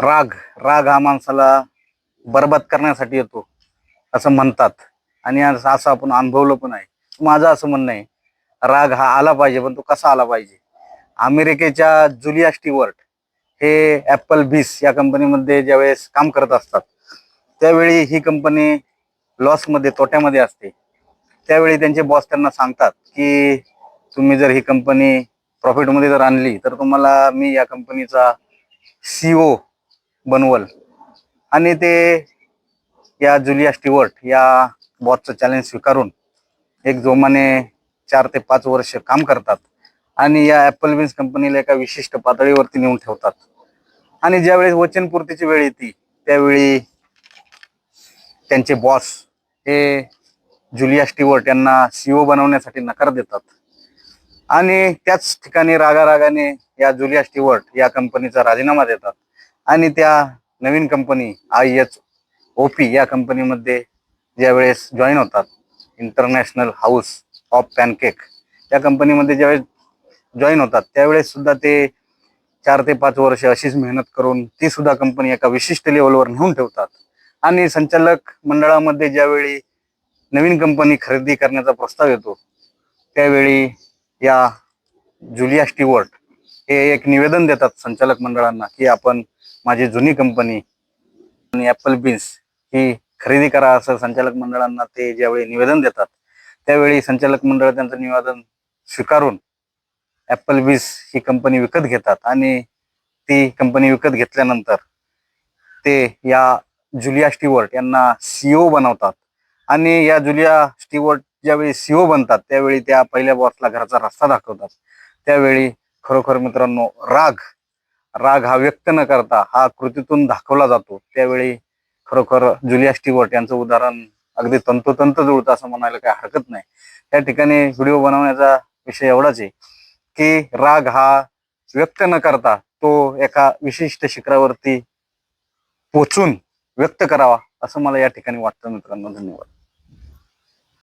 राग राग हा माणसाला बरबाद करण्यासाठी येतो असं म्हणतात. आणि असं आपण अनुभवलं पण आहे. माझं असं म्हणणं आहे, राग हा आला पाहिजे, पण तो कसा आला पाहिजे. अमेरिकेच्या जुलिया स्टीवर्ट हे ॲपल बीस या कंपनीमध्ये ज्यावेळेस काम करत असतात, त्यावेळी ही कंपनी लॉसमध्ये, तोट्यामध्ये असते. त्यावेळी त्यांचे बॉस त्यांना सांगतात की तुम्ही जर ही कंपनी प्रॉफिटमध्ये जर आणली तर तुम्हाला मी या कंपनीचा CEO बनवल. आणि ते या जुलिया स्टीवर्ट या बॉसचं चॅलेंज स्वीकारून एक जोमाने 4 ते 5 वर्ष काम करतात आणि या ॲपल बीन्स कंपनीला एका विशिष्ट पातळीवरती नेऊन ठेवतात. आणि ज्यावेळेस वचनपूर्तीची वेळ येते त्यावेळी त्यांचे बॉस हे जुलिया स्टीवर्ट यांना CEO बनवण्यासाठी नकार देतात. आणि त्याच ठिकाणी रागारागाने या जुलिया स्टीवर्ट या कंपनीचा राजीनामा देतात आणि त्या नवीन कंपनी IHOP या कंपनीमध्ये ज्यावेळेस जॉईन होतात, इंटरनॅशनल हाऊस ऑफ पॅनकेक या कंपनीमध्ये ज्यावेळेस जॉईन होतात, त्यावेळेस सुद्धा ते 4 ते 5 वर्ष अशीच मेहनत करून ती सुद्धा कंपनी एका विशिष्ट लेवलवर नेऊन ठेवतात. आणि संचालक मंडळामध्ये ज्यावेळी नवीन कंपनी खरेदी करण्याचा प्रस्ताव येतो, त्यावेळी या जुलिया स्टीवर्ट हे एक निवेदन देतात संचालक मंडळांना की आपण माझी जुनी कंपनी आणि ॲपल बीन्स ही खरेदी करा. असं संचालक मंडळांना ते ज्यावेळी निवेदन देतात, त्यावेळी संचालक मंडळ त्यांचं निवेदन स्वीकारून ॲपल बीन्स ही कंपनी विकत घेतात. आणि ती कंपनी विकत घेतल्यानंतर ते या जुलिया स्टीवर्ट यांना CEO बनवतात. आणि या जुलिया स्टीवर्ट ज्यावेळी CEO बनतात, त्यावेळी त्या पहिल्या बॉसला घराचा रस्ता दाखवतात. त्यावेळी खरोखर मित्रांनो, राग राग हा व्यक्त न करता हा कृतीतून दाखवला जातो. त्यावेळी खरोखर जुलिया स्टीवर्ट यांचं उदाहरण अगदी तंतोतंत जुळतं असं म्हणायला काही हरकत नाही. त्या ठिकाणी व्हिडिओ बनवण्याचा विषय एवढाच आहे की राग हा व्यक्त न करता तो एका विशिष्ट शिखरावरती पोचून व्यक्त करावा, असं मला या ठिकाणी वाटतं मित्रांनो. धन्यवाद.